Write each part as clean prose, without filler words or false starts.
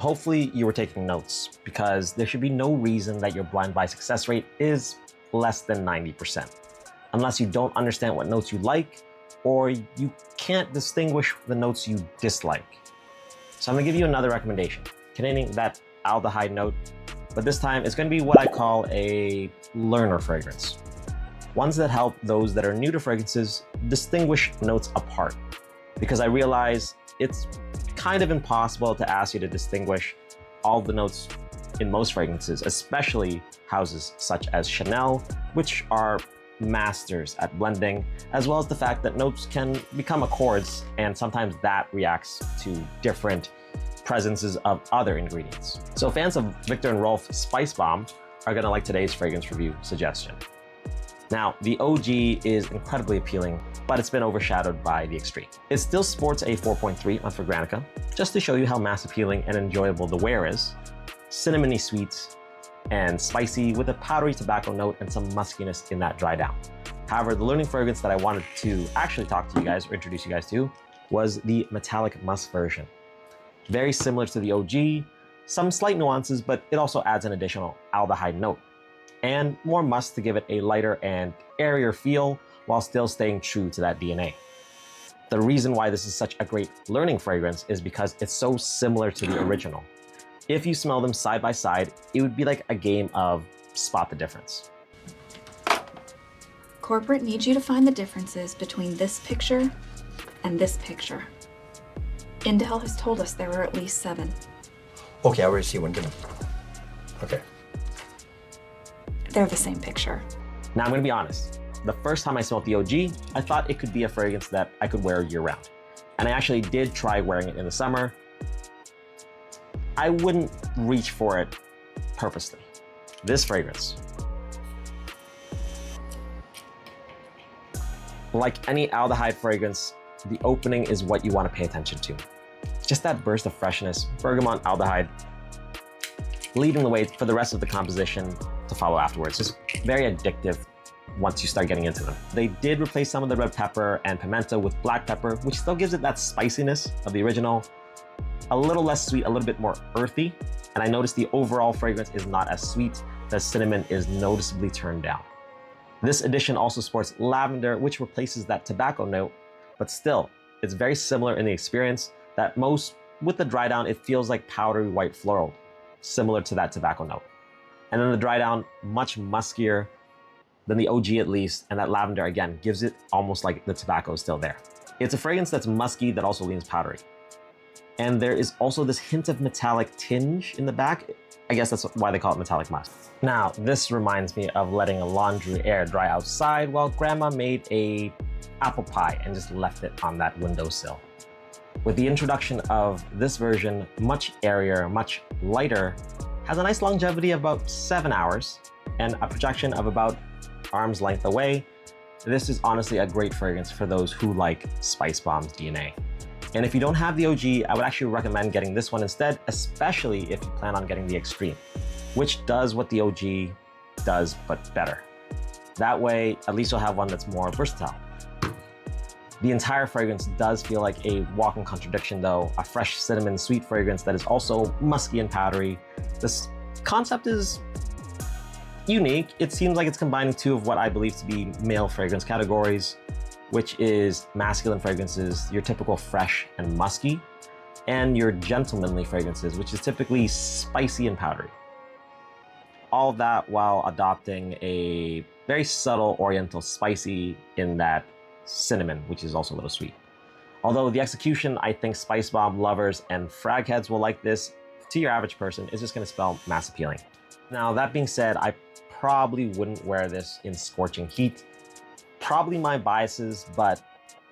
Hopefully you were taking notes, because there should be no reason that your blind buy success rate is less than 90%, unless you don't understand what notes you like, or you can't distinguish the notes you dislike. So I'm gonna give you another recommendation containing that aldehyde note, but this time it's gonna be what I call a learner fragrance. Ones that help those that are new to fragrances distinguish notes apart, because I realize it's kind of impossible to ask you to distinguish all the notes in most fragrances, especially houses such as Chanel, which are masters at blending, as well as the fact that notes can become accords, and sometimes that reacts to different presences of other ingredients. So fans of Viktor&Rolf Spicebomb are gonna like today's fragrance review suggestion. Now, the OG is incredibly appealing, but it's been overshadowed by the extreme. It still sports a 4.3 on Fragrantica, just to show you how mass appealing and enjoyable the wear is. Cinnamony sweet and spicy with a powdery tobacco note and some muskiness in that dry down. However, the learning fragrance that I wanted to actually talk to you guys or introduce you guys to was the metallic musk version. Very similar to the OG, some slight nuances, but it also adds an additional aldehyde note and more musk to give it a lighter and airier feel while still staying true to that DNA. The reason why this is such a great learning fragrance is because it's so similar to the original. If you smell them side by side, it would be like a game of spot the difference. Corporate needs you to find the differences between this picture and this picture. Intel has told us there are at least 7. Okay, I already see one. Give me. Okay. They're the same picture. Now I'm gonna be honest. The first time I smelled the OG, I thought it could be a fragrance that I could wear year round. And I actually did try wearing it in the summer. I wouldn't reach for it purposely. This fragrance, like any aldehyde fragrance, the opening is what you want to pay attention to. Just that burst of freshness, bergamot aldehyde, leading the way for the rest of the composition to follow afterwards. Just very addictive once you start getting into them. They did replace some of the red pepper and pimento with black pepper, which still gives it that spiciness of the original. A little less sweet, a little bit more earthy. And I noticed the overall fragrance is not as sweet. The cinnamon is noticeably turned down. This addition also sports lavender, which replaces that tobacco note, but still, it's very similar in the experience that most, with the dry down, it feels like powdery white floral, similar to that tobacco note. And then the dry down, much muskier than the OG at least, and that lavender again gives it almost like the tobacco is still there. It's a fragrance that's musky that also leans powdery. And there is also this hint of metallic tinge in the back. I guess that's why they call it metallic musk. Now, this reminds me of letting a laundry air dry outside while grandma made a apple pie and just left it on that windowsill. With the introduction of this version, much airier, much lighter, has a nice longevity of about 7 hours and a projection of about arm's length away. This is honestly a great fragrance for those who like Spicebomb's DNA. And if you don't have the OG, I would actually recommend getting this one instead, especially if you plan on getting the Extreme, which does what the OG does, but better. That way, at least you'll have one that's more versatile. The entire fragrance does feel like a walking contradiction though, a fresh cinnamon sweet fragrance that is also musky and powdery. This concept is unique. It seems like it's combining two of what I believe to be male fragrance categories, which is masculine fragrances, your typical fresh and musky, and your gentlemanly fragrances, which is typically spicy and powdery. All of that while adopting a very subtle oriental spicy in that cinnamon, which is also a little sweet. Although the execution, I think Spicebomb lovers and frag heads will like this, to your average person, it's just gonna spell mass appealing. Now, that being said, I probably wouldn't wear this in scorching heat. Probably my biases, but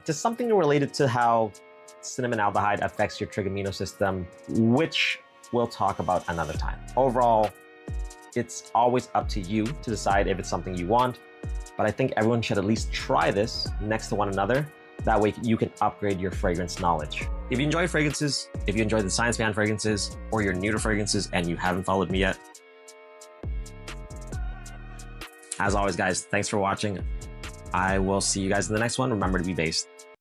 just something related to how cinnamon aldehyde affects your trigamino system, which we'll talk about another time. Overall, it's always up to you to decide if it's something you want, but I think everyone should at least try this next to one another. That way you can upgrade your fragrance knowledge. If you enjoy fragrances, if you enjoy the science behind fragrances, or you're new to fragrances and you haven't followed me yet, as always, guys, thanks for watching. I will see you guys in the next one. Remember to be based.